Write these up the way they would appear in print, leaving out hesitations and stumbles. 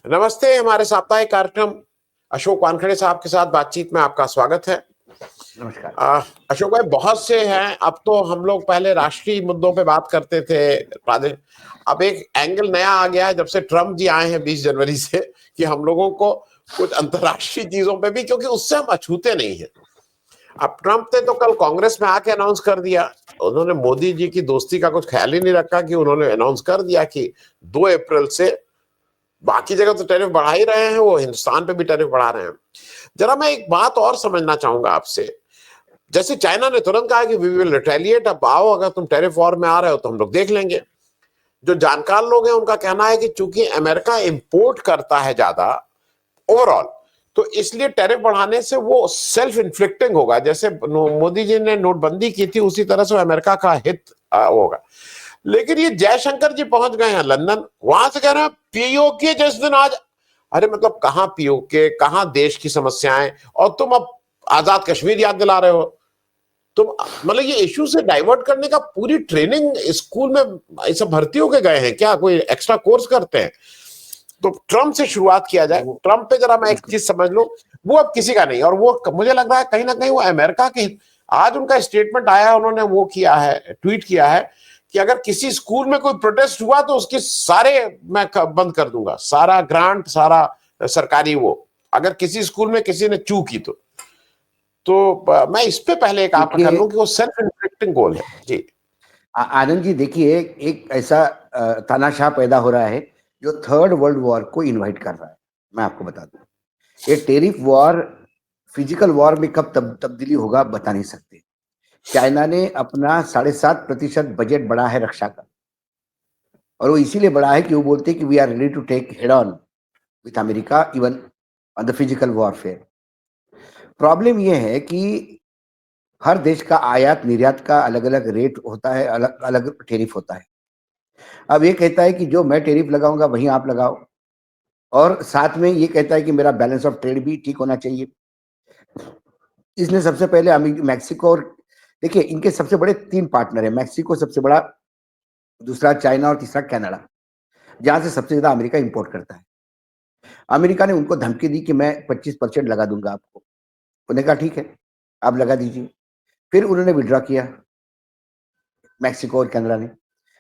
नमस्ते। हमारे साप्ताहिक कार्यक्रम अशोक वानखेड़े साहब के साथ बातचीत में आपका स्वागत है। नमस्कार। अशोक भाई, बहुत से हैं। अब तो हम लोग पहले राष्ट्रीय मुद्दों पे बात करते थे, अब एक एंगल नया आ गया है जब से ट्रम्प जी आए हैं 20 जनवरी से, कि हम लोगों को कुछ अंतर्राष्ट्रीय चीजों पे भी, क्योंकि उससे हम अछूते नहीं है। अब ट्रम्प ने तो कल कांग्रेस में आके अनाउंस कर दिया, उन्होंने मोदी जी की दोस्ती का कुछ ख्याल ही नहीं रखा कि उन्होंने अनाउंस कर दिया कि 2 अप्रैल से बाकी जगह तो टैरिफ बढ़ा ही रहे हैं, वो हिंदुस्तान पे भी टैरिफ बढ़ा रहे हैं। जरा मैं एक बात और समझना चाहूंगा आपसे। जैसे चाइना ने तुरंत कहा कि वी विल रिटेलिएट, अब आओ, अगर तुम टैरिफ वॉर में आ रहे हो तो हम लोग देख लेंगे। जो जानकार लोग हैं उनका कहना है कि चूंकि अमेरिका इंपोर्ट करता है ज्यादा ओवरऑल, तो इसलिए टैरिफ बढ़ाने से वो सेल्फ इन्फ्लिक्टिंग होगा। जैसे मोदी जी ने नोटबंदी की थी उसी तरह से अमेरिका का हित होगा। लेकिन ये जयशंकर जी पहुंच गए हैं लंदन, वहां से कह रहे हैं पीओके जिस दिन आज। अरे मतलब कहां पीओके, कहां देश की समस्याएं, और तुम अब आजाद कश्मीर याद दिला रहे हो। तुम मतलब ये इश्यू से डाइवर्ट करने का पूरी ट्रेनिंग स्कूल में सब भर्ती होके गए हैं क्या? कोई एक्स्ट्रा कोर्स करते हैं? तो ट्रम्प से शुरुआत किया जाए। ट्रम्प पे जरा मैं एक चीज समझ लूं, वो अब किसी का नहीं, और वो मुझे लग रहा है कहीं ना कहीं वो अमेरिका के। आज उनका स्टेटमेंट आया है, उन्होंने वो किया है, ट्वीट किया है कि अगर किसी स्कूल में कोई प्रोटेस्ट हुआ तो उसके सारे मैं बंद कर दूंगा, सारा ग्रांट, सारा सरकारी वो, अगर किसी स्कूल में किसी ने चू की तो मैं इस पे पहले एक आपका कर लूं कि वो सेल्फ इन्फ्लिक्टिंग गोल है जी। आनंद जी, देखिए, एक ऐसा तानाशाह पैदा हो रहा है जो थर्ड वर्ल्ड वॉर को इनवाइट कर रहा है। मैं आपको बता दूं, ये टेरिफ वॉर फिजिकल वॉर में कब तब्दीली होगा बता नहीं सकते। चाइना ने अपना 7.5% बजट बढ़ा है रक्षा का, और वो इसीलिए बढ़ा है कि वो बोलते हैं कि we are ready to take head on with America even on the physical warfare. Problem ये है कि हर देश का आयात निर्यात का अलग अलग रेट होता है, अलग अलग टेरिफ होता है। अब ये कहता है कि जो मैं टेरिफ लगाऊंगा वहीं आप लगाओ, और साथ में ये कहता है कि मेरा बैलेंस ऑफ ट्रेड भी ठीक होना चाहिए। इसने सबसे पहले मैक्सिको, और देखिए इनके सबसे बड़े 3 पार्टनर है, मैक्सिको सबसे बड़ा, दूसरा चाइना, और तीसरा कनाडा, जहां से सबसे ज्यादा अमेरिका इंपोर्ट करता है। अमेरिका ने उनको धमकी दी कि मैं 25% लगा दूंगा आपको। उन्होंने कहा ठीक है, आप लगा दीजिए। फिर उन्होंने विड्रॉ किया, मैक्सिको और कनाडा ने,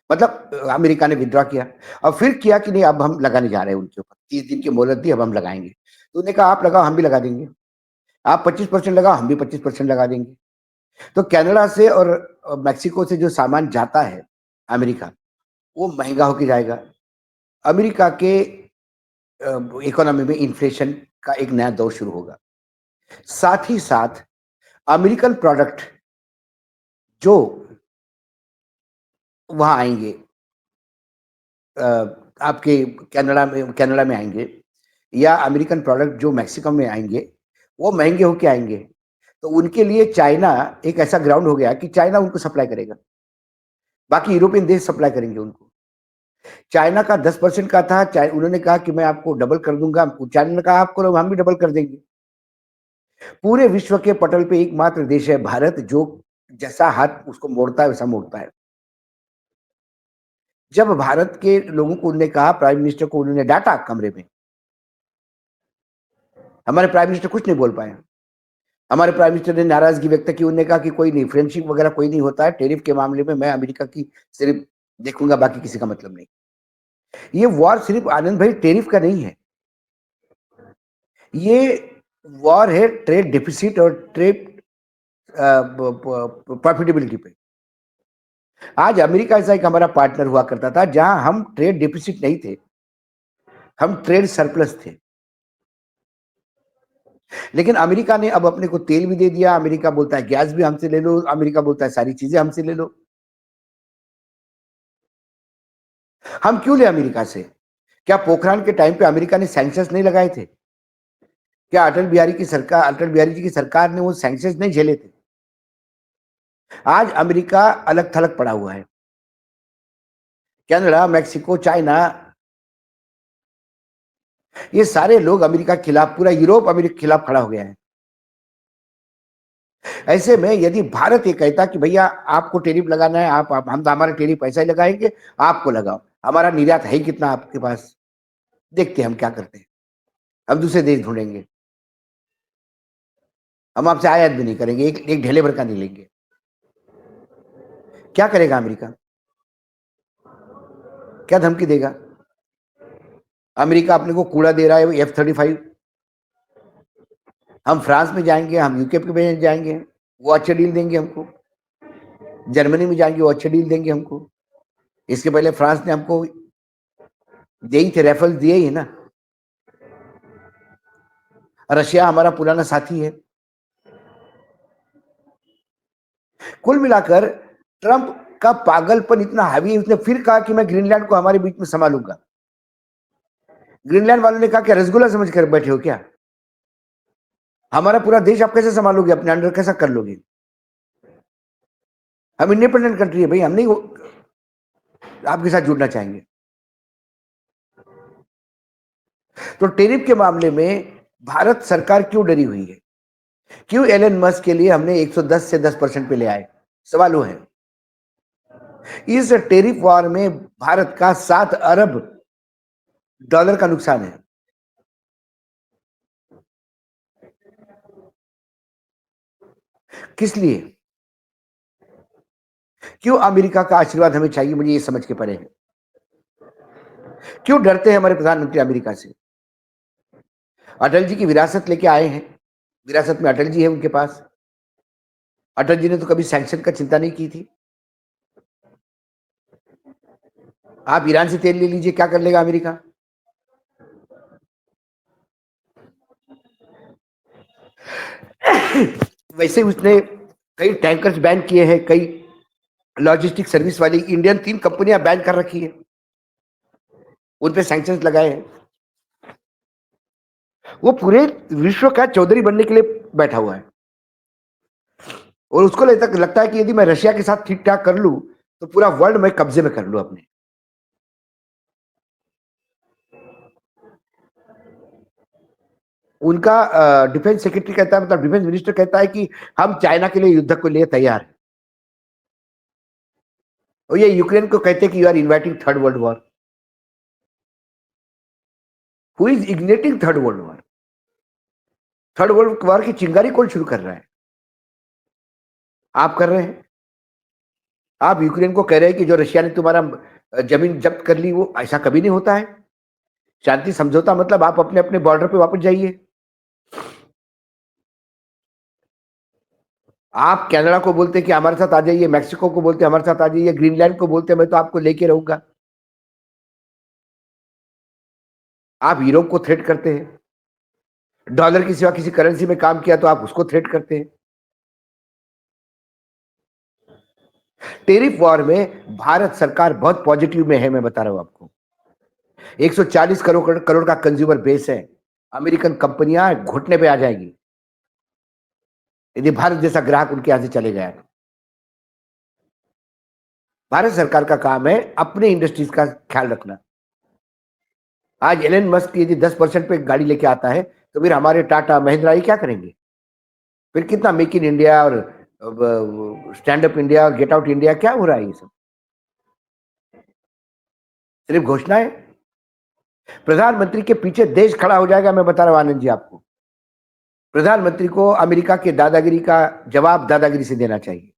मतलब अमेरिका ने विड्रॉ किया, और फिर किया कि नहीं अब हम लगाने जा रहे हैं उनके ऊपर, 30 दिन की मोहलत दी, अब हम लगाएंगे। तो उन्होंने कहा आप लगाओ, हम भी लगा देंगे। आप 25% लगाओ, हम भी 25% लगा देंगे। तो कनाडा से और मैक्सिको से जो सामान जाता है अमेरिका, वो महंगा होके जाएगा। अमेरिका के इकोनॉमी में इन्फ्लेशन का एक नया दौर शुरू होगा। साथ ही साथ अमेरिकन प्रोडक्ट जो वहां आएंगे, आपके कनाडा में आएंगे, या अमेरिकन प्रोडक्ट जो मैक्सिको में आएंगे, वो महंगे होके आएंगे। तो उनके लिए चाइना एक ऐसा ग्राउंड हो गया कि चाइना उनको सप्लाई करेगा, बाकी यूरोपियन देश सप्लाई करेंगे उनको। चाइना का 10% का था, उन्होंने कहा कि मैं आपको डबल कर दूंगा, चाइना ने कहा आपको हम भी डबल कर देंगे। पूरे विश्व के पटल पे एकमात्र देश है भारत जो जैसा हाथ उसको मोड़ता है वैसा मोड़ता है। जब भारत के लोगों को उन्होंने कहा, प्राइम मिनिस्टर को उन्होंने डांटा कमरे में, हमारे प्राइम मिनिस्टर कुछ नहीं बोल पाए। हमारे प्राइम मिनिस्टर ने नाराजगी व्यक्त की, उन्होंने कहा कि कोई नहीं, फ्रेंडशिप वगैरह कोई नहीं होता है, टेरिफ के मामले में मैं अमेरिका की सिर्फ देखूंगा, बाकी किसी का मतलब नहीं। ये वॉर सिर्फ आनंद भाई टेरिफ का नहीं है, ये वॉर है ट्रेड डिफिसिट और ट्रेड प्रॉफिटेबिलिटी पे। आज अमेरिका ऐसा एक हमारा पार्टनर हुआ करता था जहां हम ट्रेड डिफिसिट नहीं थे, हम ट्रेड सरप्लस थे। लेकिन अमेरिका ने अब अपने को तेल भी दे दिया, अमेरिका बोलता है गैस भी हमसे ले लो, अमेरिका बोलता है सारी चीजें हमसे ले लो। हम क्यों ले अमेरिका से? क्या पोखरान के टाइम पे अमेरिका ने सैंक्शंस नहीं लगाए थे? क्या अटल बिहारी जी की सरकार ने वो सैंक्शंस नहीं झेले थे? आज अमेरिका अलग थलग पड़ा हुआ है। कनाडा, मैक्सिको, चाइना, ये सारे लोग अमेरिका के खिलाफ, पूरा यूरोप अमेरिका के खिलाफ खड़ा हो गया है। ऐसे में यदि भारत ये कहता कि भैया आपको टेरिफ लगाना है, हम तो हमारे टेरिफ ऐसा ही लगाएंगे, आपको लगाओ, हमारा निर्यात है ही कितना आपके पास, देखते हैं हम क्या करते हैं, हम दूसरे देश ढूंढेंगे, हम आपसे आयात भी नहीं करेंगे, एक ढेले भर का नहीं लेंगे। क्या करेगा अमेरिका, क्या धमकी देगा? अमेरिका अपने को कूड़ा दे रहा है F-35, हम फ्रांस में जाएंगे, हम यूके में जाएंगे, वो अच्छा डील देंगे हमको। जर्मनी में जाएंगे, वो अच्छा डील देंगे हमको। इसके पहले फ्रांस ने हमको दे ही थे, राइफल दिए ही ना। रशिया हमारा पुराना साथी है। कुल मिलाकर ट्रंप का पागलपन इतना हावी है, उसने फिर कहा कि मैं ग्रीनलैंड को हमारे बीच में संभालूंगा। ग्रीनलैंड वालों ने कहा क्या रसगुल्ला समझ कर बैठे हो क्या? हमारा पूरा देश आप कैसे संभालोगे, अपने अंडर कैसा कर लोगे? हम इंडिपेंडेंट कंट्री है भाई, हम नहीं आपके साथ जुड़ना चाहेंगे। तो टेरिफ के मामले में भारत सरकार क्यों डरी हुई है? क्यों एलन मस्क के लिए हमने 110 से 10% पे ले आए? सवाल वो है। इस टेरिफ वॉर में भारत का 7 अरब डॉलर का नुकसान है। किस लिए? क्यों अमेरिका का आशीर्वाद हमें चाहिए, मुझे ये समझ के परे है। क्यों डरते हैं हमारे प्रधानमंत्री अमेरिका से? अटल जी की विरासत लेके आए हैं, विरासत में अटल जी है उनके पास। अटल जी ने तो कभी सैंक्शन का चिंता नहीं की थी। आप ईरान से तेल ले लीजिए, क्या कर लेगा अमेरिका? वैसे उसने कई टैंकर्स बैन किए हैं, कई लॉजिस्टिक सर्विस वाली इंडियन 3 कंपनियां बैन कर रखी है, उन पे सैंक्शंस लगाए हैं। वो पूरे विश्व का चौधरी बनने के लिए बैठा हुआ है और उसको लगता है कि यदि मैं रशिया के साथ ठीक ठाक कर लूं तो पूरा वर्ल्ड मैं कब्जे में कर लूं अपने। उनका डिफेंस सेक्रेटरी कहता है, मतलब डिफेंस मिनिस्टर कहता है कि हम चाइना के लिए युद्ध को लिए तैयार हैं। और ये यूक्रेन को कहते हैं कि you are inviting third world war. Who is igniting third world war? Third world war की चिंगारी कौन शुरू कर रहा है? आप कर रहे हैं। आप यूक्रेन को कह रहे हैं कि जो रशिया ने तुम्हारा जमीन जब्त कर ली, वो ऐसा कभी नहीं होता है। शांति समझौता मतलब आप अपने अपने बॉर्डर पे वापस जाइए। आप कनाडा को बोलते कि हमारे साथ आ जाइए, मैक्सिको को बोलते हमारे साथ आ जाइए, ग्रीनलैंड को बोलते मैं तो आपको लेके रहूंगा। आप यूरोप को थ्रेट करते हैं। डॉलर की सिवा किसी करेंसी में काम किया तो आप उसको थ्रेट करते हैं। टेरिफ वॉर में भारत सरकार बहुत पॉजिटिव में है, मैं बता रहा हूं आपको। 140 करोड़ का कंज्यूमर बेस है। अमेरिकन कंपनियां घुटने पे आ जाएगी यदि भारत जैसा ग्राहक उनके यहां से चले गया। भारत सरकार का काम है अपने इंडस्ट्रीज का ख्याल रखना। आज एलन मस्क यदि 10% पे गाड़ी लेके आता है तो फिर हमारे टाटा महिंद्रा ये क्या करेंगे? फिर कितना मेक इन इंडिया और स्टैंड अप इंडिया और गेट आउट इंडिया क्या हो रहा है? ये सब सिर्फ घोषणा है। प्रधानमंत्री के पीछे देश खड़ा हो जाएगा, मैं बता रहा हूं आनंद जी आपको। प्रधानमंत्री को अमेरिका के दादागिरी का जवाब दादागिरी से देना चाहिए।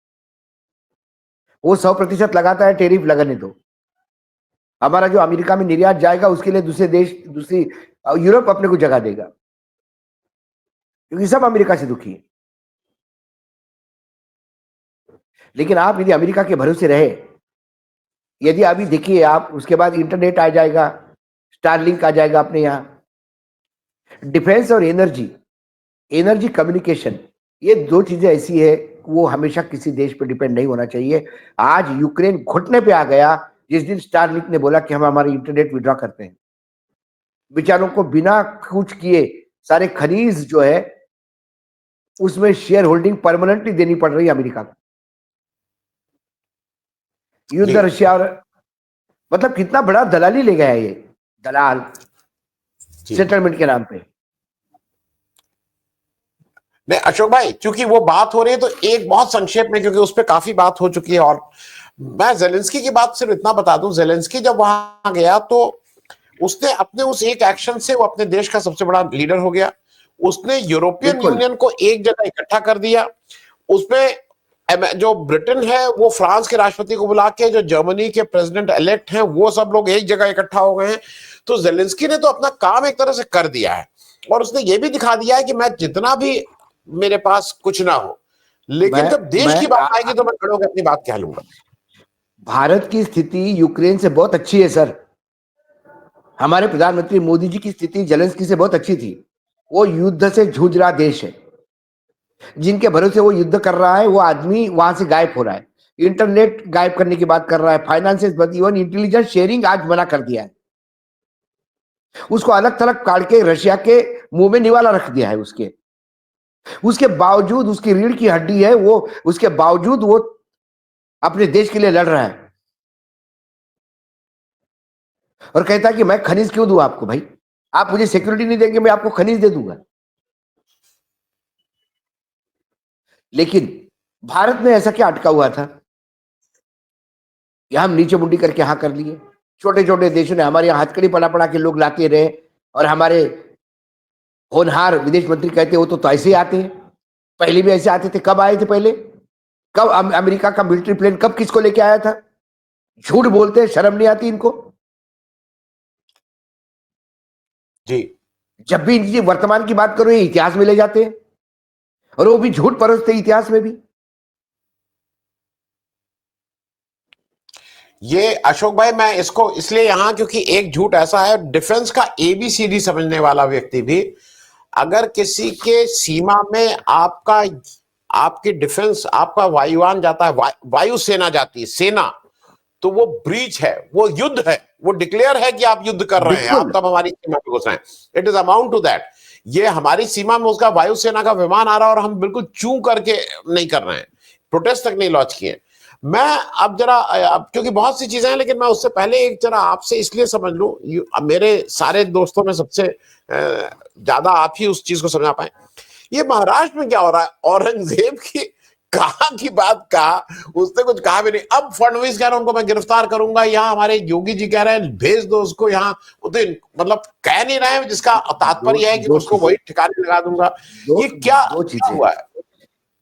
वो 100% लगाता है, टेरिफ लगने दो। हमारा जो अमेरिका में निर्यात जाएगा उसके लिए दूसरे देश, दूसरी यूरोप अपने को जगह देगा, क्योंकि सब अमेरिका से दुखी है। लेकिन आप यदि अमेरिका के भरोसे रहे, यदि अभी देखिए आप, उसके बाद इंटरनेट आ जाएगा, स्टारलिंक आ जाएगा अपने यहाँ। डिफेंस और एनर्जी कम्युनिकेशन, ये 2 चीजें ऐसी है वो हमेशा किसी देश पर डिपेंड नहीं होना चाहिए। आज यूक्रेन घुटने पे आ गया जिस दिन स्टारलिंक ने बोला कि हम हमारी इंटरनेट विड्रॉ करते हैं। बेचारों को बिना कुछ किए सारे खनिज जो है उसमें शेयर होल्डिंग परमानेंटली देनी पड़ रही है अमेरिका को। युद्ध रशिया और, मतलब कितना बड़ा दलाली ले गया है ये दलाल सेटलमेंट के नाम पे। नहीं अशोक भाई, क्योंकि वो बात हो रही है तो एक बहुत संक्षेप में, क्योंकि उस पर काफी बात हो चुकी है। और मैं जेलेंस्की की बात सिर्फ इतना बता दूं, जेलेंस्की जब वहां गया तो उसने अपने उस एक एक्शन से वो अपने देश का सबसे बड़ा लीडर हो गया। उसने यूरोपियन बिल्कुल यूनियन को एक जगह इकट्ठा कर दिया। उसमें जो ब्रिटेन है वो फ्रांस के राष्ट्रपति को बुला के, जो जर्मनी के प्रेसिडेंट इलेक्ट हैं वो सब लोग एक जगह इकट्ठा हो गए हैं। तो जेलेंस्की ने तो अपना काम एक तरह से कर दिया है, और उसने ये भी दिखा दिया है कि मैं जितना भी मेरे पास कुछ ना हो, लेकिन जब देश मैं की बात आएगी तो मैं खड़े होकर अपनी बात कह लूंगा। भारत की स्थिति यूक्रेन से बहुत अच्छी है सर। हमारे प्रधानमंत्री मोदी जी की स्थिति जेलेंस्की से बहुत अच्छी थी। वो युद्ध से जूझ रहा देश है, जिनके भरोसे वो युद्ध कर रहा है वो आदमी वहां से गायब हो रहा है। इंटरनेट गायब करने की बात कर रहा है, फाइनेंसेस, इवन इंटेलिजेंस शेयरिंग आज मना कर दिया है। उसको अलग थलग काट के रशिया के मुंह में निवाला रख दिया है। उसके बावजूद, उसकी रीढ़ की हड्डी है वो, उसके बावजूद वो अपने देश के लिए लड़ रहा है और कहता है कि मैं खनिज क्यों दूं आपको, भाई आप मुझे सिक्योरिटी नहीं देंगे, मैं आपको खनिज दे दूंगा। लेकिन भारत में ऐसा क्या अटका हुआ था? हम नीचे मुंडी करके हाँ कर लिए। छोटे छोटे देशों ने हमारे यहाँ हथकड़ी पड़ा पड़ा के लोग लाते रहे, और हमारे होनहार विदेश मंत्री कहते वो तो ऐसे ही आते हैं। पहले भी ऐसे आते थे। कब आए थे पहले? कब अमेरिका का मिलिट्री प्लेन कब किसको लेके आया था? झूठ बोलते हैं, शर्म नहीं आती इनको? जी, जब भी इनकी वर्तमान की बात करो ये इतिहास में ले जाते हैं, और वो भी झूठ परोसते इतिहास में भी। ये अशोक भाई, मैं इसको इसलिए यहां, क्योंकि एक झूठ ऐसा है, डिफेंस का एबीसीडी समझने वाला व्यक्ति भी, अगर किसी के सीमा में आपका, आपकी डिफेंस, आपका वायुयान जाता है, वायुसेना जाती है, सेना, तो वो ब्रीच है, वो युद्ध है, वो डिक्लेयर है कि आप युद्ध कर रहे हैं, आप तब हमारी सीमा पे घुस रहे हैं। It is amount to that. ये हमारी सीमा में उसका वायुसेना का विमान आ रहा है और हम बिल्कुल चू करके नहीं कर रहे हैं, प्रोटेस्ट तक नहीं लॉन्च किए। मैं अब जरा, अब क्योंकि बहुत सी चीजें हैं, लेकिन मैं उससे पहले एक जरा आपसे इसलिए समझ लूं, मेरे सारे दोस्तों में सबसे ज्यादा आप ही उस चीज को समझा पाए। ये महाराष्ट्र में क्या हो रहा है? औरंगजेब की कहा की बात कहा, उसने कुछ कहा भी नहीं। अब फडणवीस कह रहे हैं उनको मैं गिरफ्तार करूंगा, यहाँ हमारे योगी जी कह रहे हैं भेज दो उसको यहाँ। तो मतलब कह नहीं रहे हैं, जिसका तात्पर्य है कि उसको वही ठिकाने लगा दूंगा। ये क्या दो चीजें हुआ है?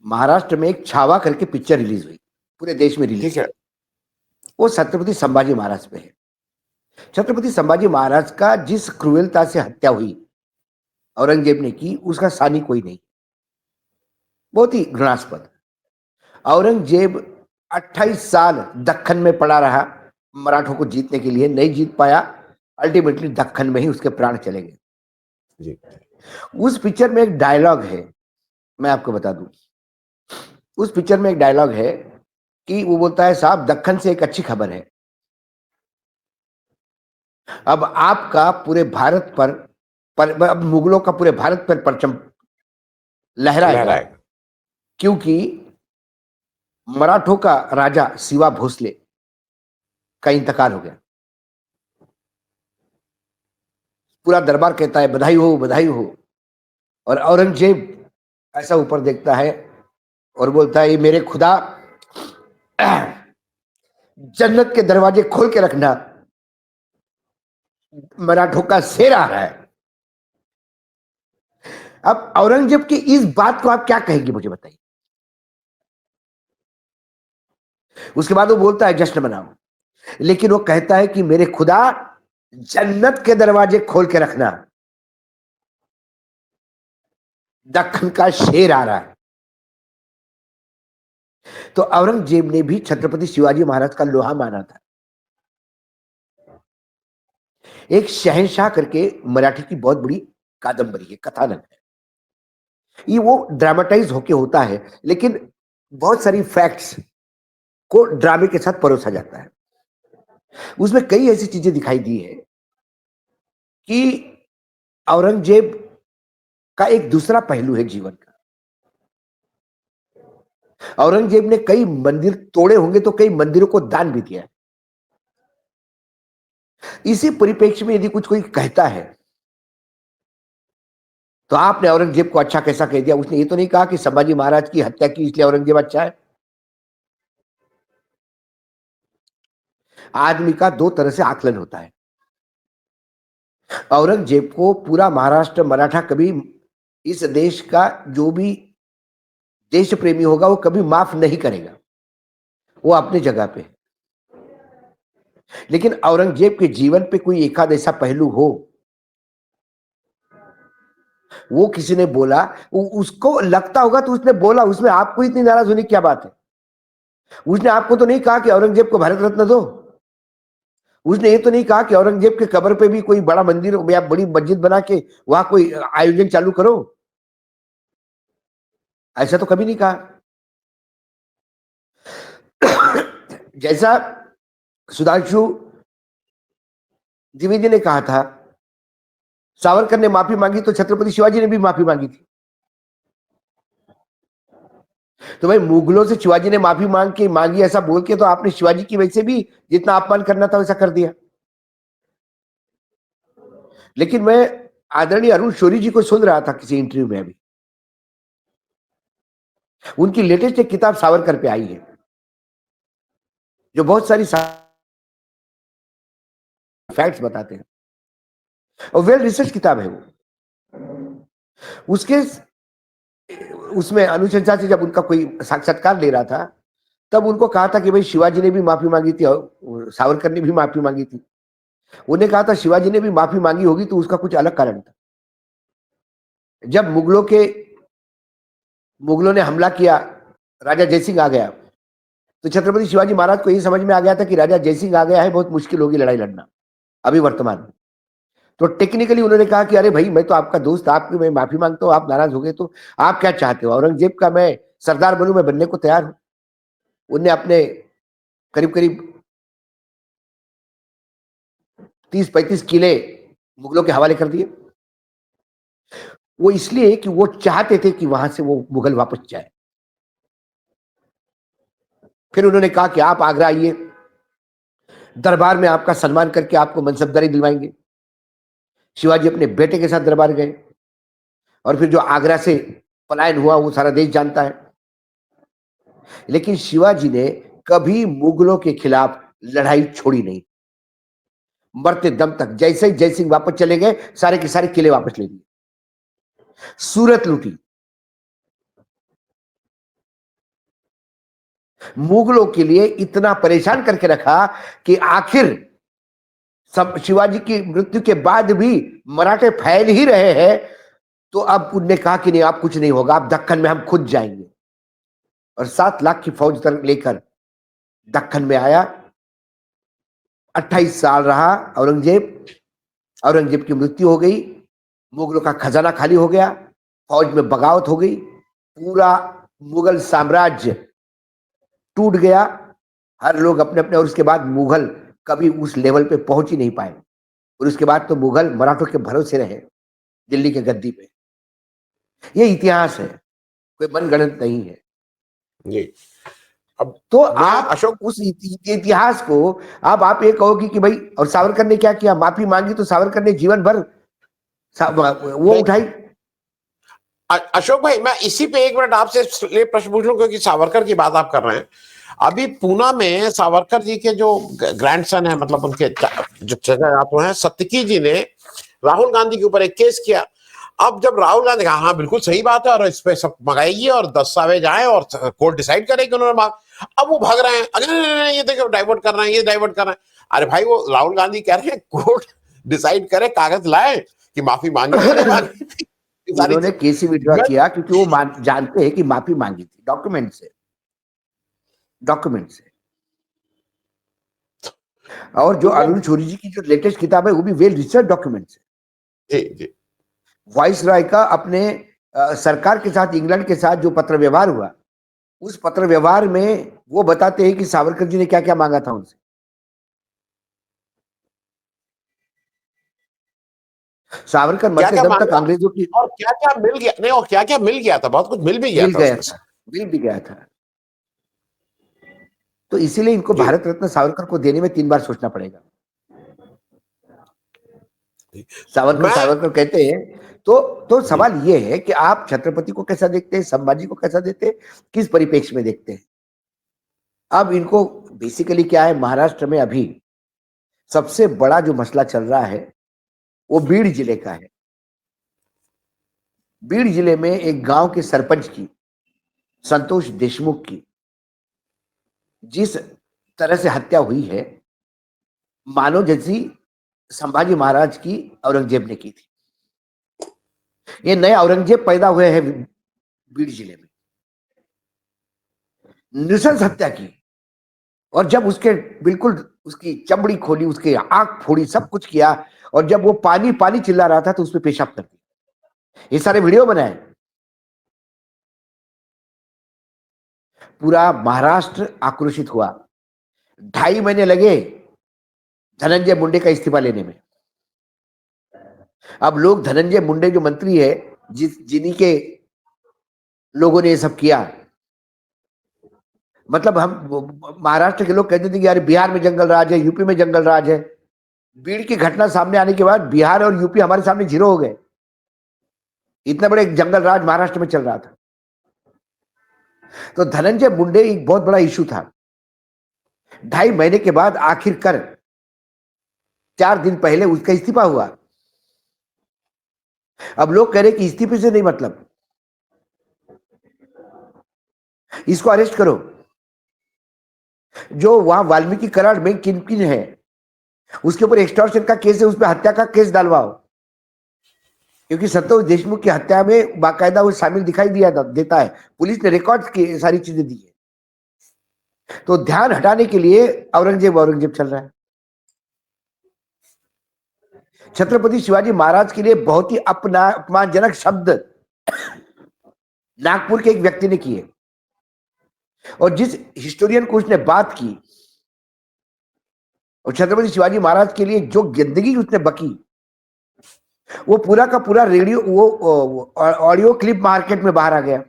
महाराष्ट्र में एक छावा करके पिक्चर रिलीज हुई, पूरे देश में रिलीज। ठीक है। वो छत्रपति संभाजी महाराज पे है। छत्रपति संभाजी महाराज का जिस क्रूरता से हत्या हुई औरंगजेब ने की, उसका सानी कोई नहीं। बहुत ही घृणास्पद। औरंगजेब 28 साल दक्कन में पड़ा रहा मराठों को जीतने के लिए, नहीं जीत पाया। अल्टीमेटली दक्कन में ही उसके प्राण चले गए। जी। उस पिक्चर में एक डायलॉग है, मैं आपको बता दूं। उस पिक्चर में एक डायलॉग है कि वो बोलता है, साहब दक्कन से एक अच्छी खबर है, अब आपका पूरे भारत पर अब मुगलों का पूरे भारत पर परचम लहराएगा, क्योंकि मराठों का राजा शिवा भोसले का इंतकाल हो गया। पूरा दरबार कहता है बधाई हो, बधाई हो। और औरंगजेब ऐसा ऊपर देखता है और बोलता है, ये मेरे खुदा, जन्नत के दरवाजे खोल के रखना, मराठों का शेर आ रहा है। अब औरंगजेब की इस बात को आप क्या कहेंगे, मुझे बताइए। उसके बाद वो बोलता है जश्न मनाओ, लेकिन वो कहता है कि मेरे खुदा, जन्नत के दरवाजे खोल के रखना, दक्कन का शेर आ रहा है। तो औरंगजेब ने भी छत्रपति शिवाजी महाराज का लोहा माना था। एक शहंशाह करके मराठी की बहुत बड़ी कादंबरी है, कथानक है। ये वो ड्रामेटाइज होके होता है, लेकिन बहुत सारी फैक्ट्स को ड्रामे के साथ परोसा जाता है। उसमें कई ऐसी चीजें दिखाई दी है कि औरंगजेब का एक दूसरा पहलू है जीवन का। औरंगजेब ने कई मंदिर तोड़े होंगे तो कई मंदिरों को दान भी दिया। इसी परिप्रेक्ष्य में यदि कुछ कोई कहता है तो आपने औरंगजेब को अच्छा कैसा कह दिया, उसने ये तो नहीं कहा कि संभाजी महाराज की हत्या की इसलिए औरंगजेब अच्छा है। आदमी का दो तरह से आकलन होता है। औरंगजेब को पूरा महाराष्ट्र मराठा कभी इस देश का जो भी देश प्रेमी होगा वो कभी माफ नहीं करेगा, वो अपनी जगह पे। लेकिन औरंगजेब के जीवन पे कोई एक आध ऐसा पहलू हो, वो किसी ने बोला, उसको लगता होगा तो उसने बोला, उसमें आपको इतनी नाराज होने की क्या बात है? उसने आपको तो नहीं कहा कि औरंगजेब को भारत रत्न दो, उसने ये तो नहीं कहा कि औरंगजेब के कब्र पे भी कोई बड़ा मंदिर या बड़ी मस्जिद बना के वहां कोई आयोजन चालू करो, ऐसा तो कभी नहीं कहा। जैसा सुधांशु द्विवेदी ने कहा था, सावरकर ने माफी मांगी तो छत्रपति शिवाजी ने भी माफी मांगी थी। तो भाई मुगलों से शिवाजी ने माफी मांगी ऐसा बोल के तो आपने शिवाजी की वजह से भी जितना अपमान करना था वैसा कर दिया। लेकिन मैं आदरणीय अरुण शौरी जी को सुन रहा था किसी इंटरव्यू में अभी, उनकी लेटेस्ट एक किताब सावरकर पे आई है जो बहुत सारी फैक्ट्स बताते हैं और वेल रिसर्च किताब है वो। उसके उसमें अनुशंसा से जब उनका कोई साक्षात्कार ले रहा था तब उनको कहा था कि भाई शिवाजी ने भी माफी मांगी थी और सावरकर ने भी माफी मांगी थी। उन्हें कहा था शिवाजी ने भी माफी मांगी होगी तो उसका कुछ अलग कारण था। जब मुगलों ने हमला किया, राजा जयसिंह आ गया, तो छत्रपति शिवाजी महाराज को यही समझ में आ गया था कि राजा जयसिंह आ गया है, बहुत मुश्किल होगी लड़ाई लड़ना अभी वर्तमान में। तो टेक्निकली उन्होंने कहा कि अरे भाई मैं तो आपका दोस्त, आपकी मैं माफी मांगता हूं, आप नाराज हो गए तो आप क्या चाहते हो, औरंगजेब का मैं सरदार बनूं, मैं बनने को तैयार हूं। उनने अपने करीब करीब 30-35 किले मुगलों के हवाले कर दिए। वो इसलिए कि वो चाहते थे कि वहां से वो मुगल वापस जाए। फिर उन्होंने कहा कि आप आगरा आइए, दरबार में आपका सम्मान करके आपको मनसबदारी दिलवाएंगे। शिवाजी अपने बेटे के साथ दरबार गए और फिर जो आगरा से पलायन हुआ वो सारा देश जानता है। लेकिन शिवाजी ने कभी मुगलों के खिलाफ लड़ाई छोड़ी नहीं, मरते दम तक। जैसे ही जयसिंह वापस चले गए सारे के सारे किले वापस ले लिए, सूरत लूटी। मुगलों के लिए इतना परेशान करके रखा कि आखिर सब शिवाजी की मृत्यु के बाद भी मराठे फैल ही रहे हैं। तो अब उनने कहा कि नहीं, आप कुछ नहीं होगा, आप दक्कन में हम खुद जाएंगे। और 7 लाख की फौज लेकर दक्कन में आया। 28 साल रहा औरंगजेब। औरंगजेब की मृत्यु हो गई, मुगलों का खजाना खाली हो गया, फौज में बगावत हो गई, पूरा मुगल साम्राज्य टूट गया। हर लोग अपने अपने, और उसके बाद मुगल कभी उस लेवल पे पहुंच ही नहीं पाए। और उसके बाद तो मुगल मराठों के भरोसे रहे दिल्ली के गद्दी पे। ये इतिहास है, कोई मनगढ़ंत नहीं है। जी। अब तो मैं आप अशोक, उस इतिहास को आप ये कहोगे कि भाई, और सावरकर ने क्या किया, माफी मांगी तो सावरकर ने जीवन भर वो उठाई। अशोक भाई, मैं इसी पे 1 मिनट आपसे ये प्रश्न पूछ लूं, क्योंकि सावरकर की बात आप कर रहे हैं। अभी पूना में सावरकर जी के जो ग्रैंडसन है, मतलब उनके जो चचा आप हैं, सत्यकी जी ने राहुल गांधी के ऊपर एक केस किया। अब जब राहुल गांधी कहा हाँ बिल्कुल सही बात है और इस पे सब मंगाइए और दस्तावेज आए और कोर्ट डिसाइड करेगी उन्होंने मांग, अब वो भाग रहे हैं, अगर ये देखो डाइवर्ट कर रहे हैं, ये डाइवर्ट कर रहे हैं। अरे भाई, वो राहुल गांधी कह रहे हैं कोर्ट डिसाइड करे, कागज लाए कि माफी मांगी कि नहीं मांगी। सारी उन्होंने केस ही विड्रॉ किया क्योंकि वो जानते हैं कि माफी मांगी थी, डॉक्यूमेंट से। और जो अरुण शौरी जी की जो लेटेस्ट किताब है वो भी वेल रिसर्च डॉक्यूमेंट है। जी जी। वाइस रॉय का अपने सरकार के साथ, इंग्लैंड के साथ जो पत्र व्यवहार हुआ, उस पत्र व्यवहार में वो बताते हैं कि सावरकर जी ने क्या क्या मांगा था उनसे। सावरकर क्या मरते क्या दम तक मांगा अंग्रेजों की और क्या क्या मिल गया, नहीं और क्या क्या मिल गया था, बहुत कुछ मिल भी गया मिल था गया उसमें से। था, मिल भी गया था। तो इसीलिए इनको जी भारत रत्न सावरकर को देने में 3 बार सोचना पड़ेगा। सावरकर मैं सावरकर कहते हैं। तो सवाल ये है कि आप छत्रपति को कैसा देखते हैं, संभाजी को कैसा देखते हैं, किस परिप्रेक्ष्य में देखते हैं। अब इनको बेसिकली क्या है, महाराष्ट्र में अभी सबसे बड़ा जो मसला चल रहा है वो बीड़ जिले का है। बीड़ जिले में एक गांव के सरपंच की, संतोष देशमुख की, जिस तरह से हत्या हुई है, मानो जैसी संभाजी महाराज की औरंगजेब ने की थी। ये नए औरंगजेब पैदा हुए हैं बीड़ जिले में। नृशंस हत्या की, और जब उसके बिल्कुल उसकी चमड़ी खोली, उसकी आंख फोड़ी, सब कुछ किया, और जब वो पानी पानी चिल्ला रहा था तो उसमें पेशाब कर दिया। ये सारे वीडियो बनाए। पूरा महाराष्ट्र आक्रोशित हुआ। 2.5 महीने लगे धनंजय मुंडे का इस्तीफा लेने में। अब लोग धनंजय मुंडे जो मंत्री है, जिन्हीं के लोगों ने ये सब किया, मतलब हम महाराष्ट्र के लोग कहते थे कि यार बिहार में जंगल राज है, यूपी में जंगल राज है। बीड़ की घटना सामने आने के बाद बिहार और यूपी हमारे सामने जीरो हो गए। इतना बड़े जंगल राज महाराष्ट्र में चल रहा था। तो धनंजय मुंडे एक बहुत बड़ा इशू था। 2.5 महीने के बाद आखिरकार 4 दिन पहले उसका इस्तीफा हुआ। अब लोग कह रहे कि इस्तीफे से नहीं मतलब, इसको अरेस्ट करो। जो वहां वाल्मीकि करार में किन है, उसके ऊपर एक्सटॉर्शन का केस है, उस पर हत्या का केस डालवाओ, क्योंकि संतोष देशमुख की हत्या में बाकायदा वो शामिल दिखाई देता है। पुलिस ने रिकॉर्ड की सारी चीजें दी है। तो ध्यान हटाने के लिए औरंगजेब चल रहा है। छत्रपति शिवाजी महाराज के लिए बहुत ही अपमानजनक शब्द नागपुर के एक व्यक्ति ने किए, और जिस हिस्टोरियन को उसने बात की, और छत्रपति शिवाजी महाराज के लिए जो गंदगी उसने बकी, वो पूरा का पूरा रेडियो, वो ऑडियो क्लिप मार्केट में बाहर आ गया।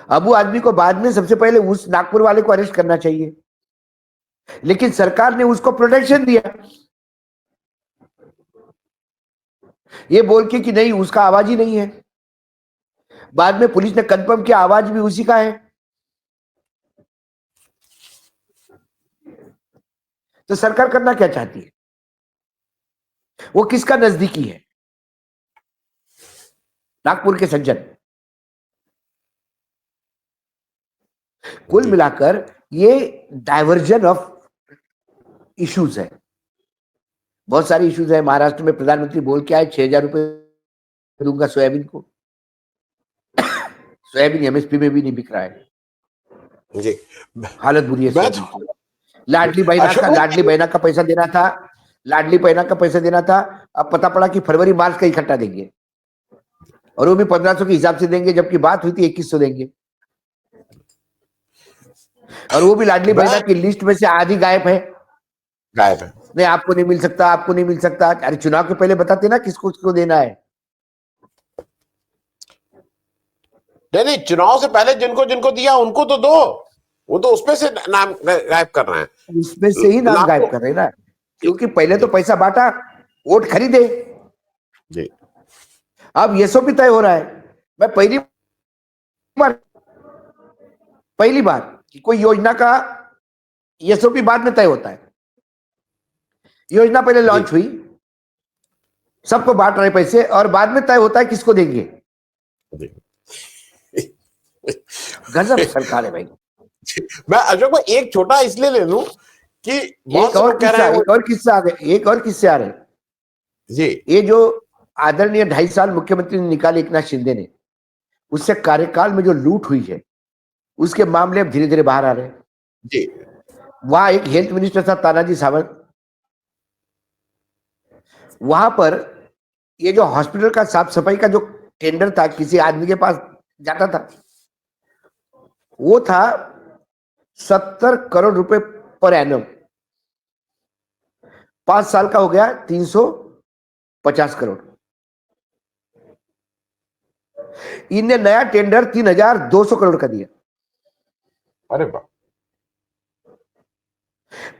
अब वो आदमी को बाद में सबसे पहले उस नागपुर वाले को अरेस्ट करना चाहिए, लेकिन सरकार ने उसको प्रोटेक्शन दिया, ये बोल के कि नहीं, उसका आवाज ही नहीं है। बाद में पुलिस ने कंफर्म किया आवाज भी उसी का है। तो सरकार करना क्या चाहती है? वो किसका नजदीकी है? नागपुर के सज्जन। कुल मिलाकर ये डाइवर्जन ऑफ इश्यूज है। बहुत सारे इश्यूज है। महाराष्ट्र में प्रधानमंत्री बोल के आए 6,000 रुपए दूंगा सोयाबीन को। सोयाबीन एमएसपी में भी नहीं बिक रहा है जी। हालत बुरी है सोयाबीन की। लाडली बहना का पैसा देना था, लाडली बहना का पैसा देना था। अब पता पड़ा कि फरवरी मार्च का इकट्ठा देंगे, और वो भी 1500 के हिसाब से देंगे, जबकि बात हुई थी 2100 देंगे। और वो भी लाडली बहना की लिस्ट में से आधी गायब है। नहीं, आपको नहीं मिल सकता, आपको नहीं मिल सकता। अरे चुनाव के पहले बताते ना किसको किसको देना है। नहीं, चुनाव से पहले जिनको जिनको दिया उनको तो दो। वो तो उसमें से नाम गायब कर रहे हैं, उसमें से ही नाम गायब कर रहे हैं ना, क्योंकि पहले तो पैसा बांटा, वोट खरीदे जी। अब एसओपी तय हो रहा है। मैं पहली बार कि कोई योजना का एसओपी बाद में तय होता है। योजना पहले लॉन्च हुई, सबको बांट रहे पैसे, और बाद में तय होता है किसको देंगे। गजब सरकार है भाई। मैं अशोक भाई एक छोटा इसलिए ले लूं कि एक और किस्से आ रहे जी। ये जो आदरणीय 2.5 साल मुख्यमंत्री ने निकाले एकनाथ शिंदे ने, उससे कार्यकाल में जो लूट हुई है उसके मामले अब धीरे धीरे बाहर आ रहे हैं जी। वहां एक हेल्थ मिनिस्टर था तानाजी सावंत, वहां पर ये जो हॉस्पिटल का साफ सफाई का जो टेंडर था, किसी आदमी के पास जाता था, वो था 70 करोड़ रुपए पर एनम। 5 साल का हो गया 350 करोड़। इनने नया टेंडर 3,200 करोड़ का दिया। अरे वाह।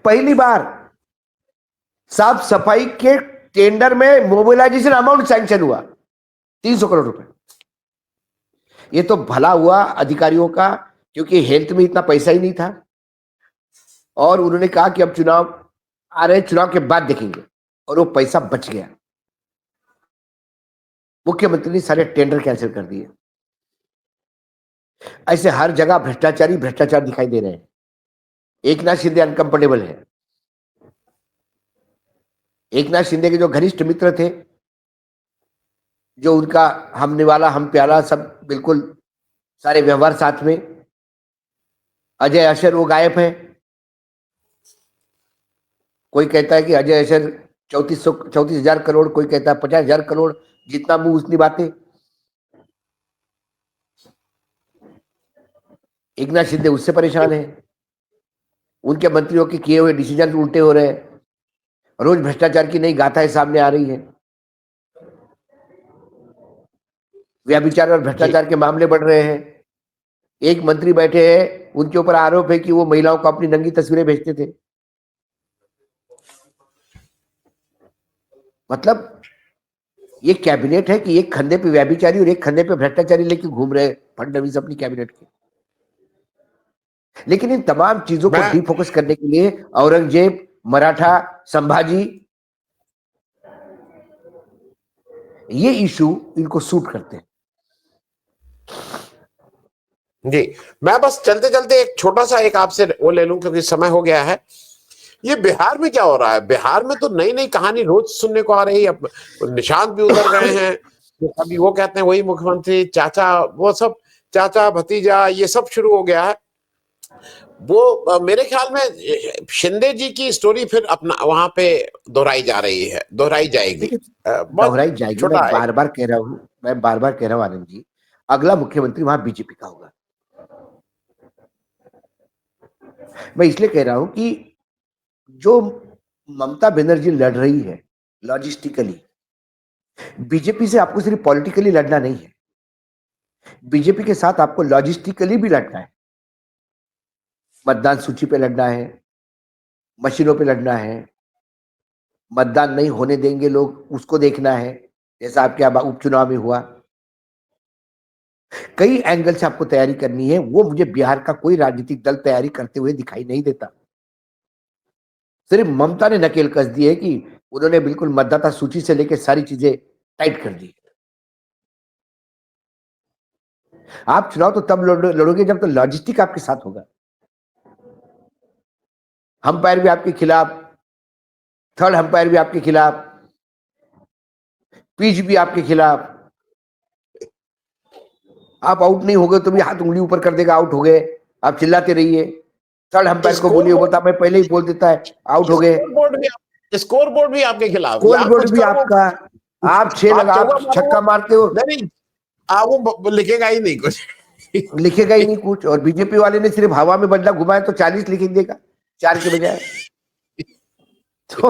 पहली बार साफ सफाई के टेंडर में मोबिलाइजेशन अमाउंट सैंक्शन हुआ 300 करोड़ रुपए। ये तो भला हुआ अधिकारियों का, क्योंकि हेल्थ में इतना पैसा ही नहीं था, और उन्होंने कहा कि अब चुनाव आ रहे, चुनाव के बाद देखेंगे, और वो पैसा बच गया। मुख्यमंत्री ने सारे टेंडर कैंसिल कर दिए। ऐसे हर जगह भ्रष्टाचारी भ्रष्टाचार दिखाई दे रहे हैं। एकनाथ शिंदे अनकंफर्टेबल है। एकनाथ शिंदे के जो घनिष्ठ मित्र थे, जो उनका हम निवाला हम प्याला सब बिल्कुल सारे व्यवहार साथ में, अजय अशर वो गायब है। कोई कहता है कि अजय अशर 34,000 करोड़, कोई कहता है 50,000 करोड़, जितना मुंह उतनी बातें। एकनाथ शिंदे उससे परेशान है। उनके मंत्रियों के किए हुए डिसीजन उल्टे हो रहे हैं। रोज भ्रष्टाचार की नई गाथाएं सामने आ रही है। व्यभिचार और भ्रष्टाचार के मामले बढ़ रहे हैं। एक मंत्री बैठे हैं, उनके ऊपर आरोप है कि वो महिलाओं को अपनी नंगी तस्वीरें भेजते थे। मतलब ये कैबिनेट है कि एक खंधे पे व्यभिचारी और एक खंधे पे भ्रष्टाचारी लेके घूम रहे फडणवीस अपनी कैबिनेट के। लेकिन इन तमाम चीजों को डीफोकस करने के लिए औरंगजेब, मराठा, संभाजी, ये इशू इनको सूट करते हैं। जी, मैं बस चलते चलते एक छोटा सा एक आपसे वो ले लूं क्योंकि समय हो गया है। ये बिहार में क्या हो रहा है? बिहार में तो नई नई कहानी रोज सुनने को आ रही है। अब निशांत भी उधर गए हैं, तो अभी वो कहते हैं वही मुख्यमंत्री, चाचा, वो सब चाचा भतीजा ये सब शुरू हो गया है। वो मेरे ख्याल में शिंदे जी की स्टोरी फिर अपना वहां पे दोहराई जा रही है, दोहराई जाएगी। दोहराई जाएगी। मैं बार बार कह रहा हूँ आनंद जी, अगला मुख्यमंत्री वहां बीजेपी का होगा। मैं इसलिए कह रहा हूं कि जो ममता बनर्जी लड़ रही है लॉजिस्टिकली, बीजेपी से आपको सिर्फ पॉलिटिकली लड़ना नहीं है, बीजेपी के साथ आपको लॉजिस्टिकली भी लड़ना है। मतदान सूची पे लड़ना है, मशीनों पे लड़ना है, मतदान नहीं होने देंगे लोग उसको देखना है, जैसा आपके उपचुनाव में हुआ। कई एंगल से आपको तैयारी करनी है। वो मुझे बिहार का कोई राजनीतिक दल तैयारी करते हुए दिखाई नहीं देता। सिर्फ ममता ने नकेल कस दी है कि उन्होंने बिल्कुल मतदाता सूची से लेकर सारी चीजें टाइट कर दी। आप चुनाव तो तब लड़ोगे जब तो लॉजिस्टिक आपके साथ होगा। अंपायर भी आपके खिलाफ, थर्ड अंपायर भी आपके खिलाफ, पिच भी आपके खिलाफ। आप आउट नहीं हो गए तो भी हाथ उंगली ऊपर कर देगा, आउट हो गए, आप चिल्लाते रहिए। थर्ड अंपायर को बोलिए, बोलता मैं पहले ही बोल देता है आउट हो गए। स्कोर बोर्ड भी आपके खिलाफ, स्कोर बोर्ड भी आपका। आप 6 लगा, आप छक्का मारते हो, नहीं वो लिखेगा ही नहीं कुछ लिखेगा ही नहीं कुछ। और बीजेपी वाले ने सिर्फ हवा में बदला घुमाया तो 40 लिख देगा 4 के बजाय। तो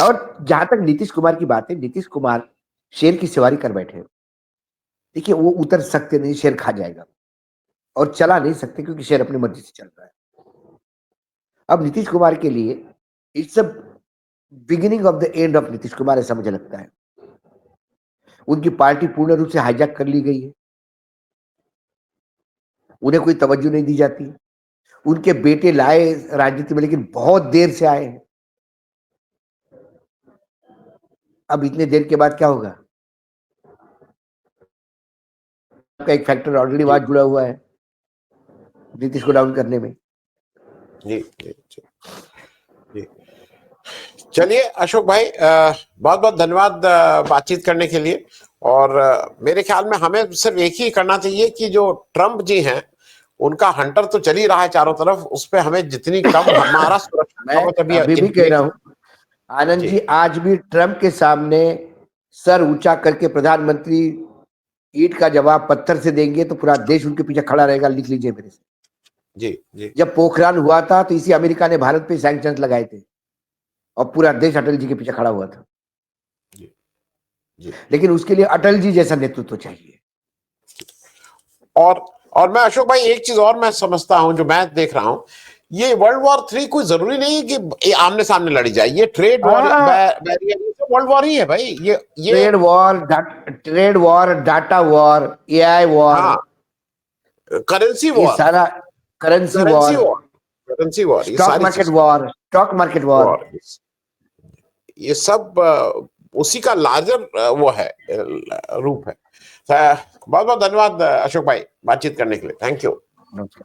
और जहां तक नीतीश कुमार की बात है, नीतीश कुमार शेर की सवारी कर बैठे। देखिए वो उतर सकते नहीं, शेर खा जाएगा, और चला नहीं सकते क्योंकि शेर अपनी मर्जी से चल रहा है। अब नीतीश कुमार के लिए it's a beginning of the end of Nitish Kumar, ऐसा मुझे लगता है। उनकी पार्टी पूर्ण रूप से हाईजैक कर ली गई है, उन्हें कोई तवज्जो नहीं दी जाती। उनके बेटे लाए राजनीति में, लेकिन बहुत देर से आए हैं। अब इतने देर के बाद क्या होगा? का एक फैक्टर ऑलरेडी वहां जुड़ा हुआ है नीतीश को डाउन करने में। जी जी जी। चलिए अशोक भाई, बहुत बहुत धन्यवाद बातचीत करने के लिए। और मेरे ख्याल में हमें सिर्फ एक ही करना चाहिए कि जो ट्रम्प जी हैं उनका हंटर तो चल ही रहा है चारों तरफ, उस पर हमें जितनी कम हमारा सुरक्षा मैं अभी भी कह रहा हूं आनंद जी, आज भी ट्रम्प के सामने सर ऊंचा करके प्रधानमंत्री ईंट का जवाब पत्थर से देंगे तो पूरा देश उनके पीछे खड़ा रहेगा। लिख लीजिए मेरे से। जी जी। जब पोखरान हुआ था तो इसी अमेरिका ने भारत पे सैंक्शंस लगाए थे और पूरा देश अटल जी के पीछे खड़ा हुआ था। जी जी। लेकिन उसके लिए अटल जी जैसा नेतृत्व चाहिए। और मैं अशोक भाई एक चीज और मैं समझता हूं, जो मैं देख रहा हूं, ये वर्ल्ड वॉर 3 कोई जरूरी नहीं है कि आमने सामने लड़ी जाए। ये ट्रेड वॉर, वर्ल्ड वॉर ही है भाई। ये trade war, data war, AI war, currency war, सारा currency war, stock market war, ये सब उसी का लार्जर वो है रूप है। बहुत बहुत धन्यवाद अशोक भाई बातचीत करने के लिए। Thank you. नमस्कार।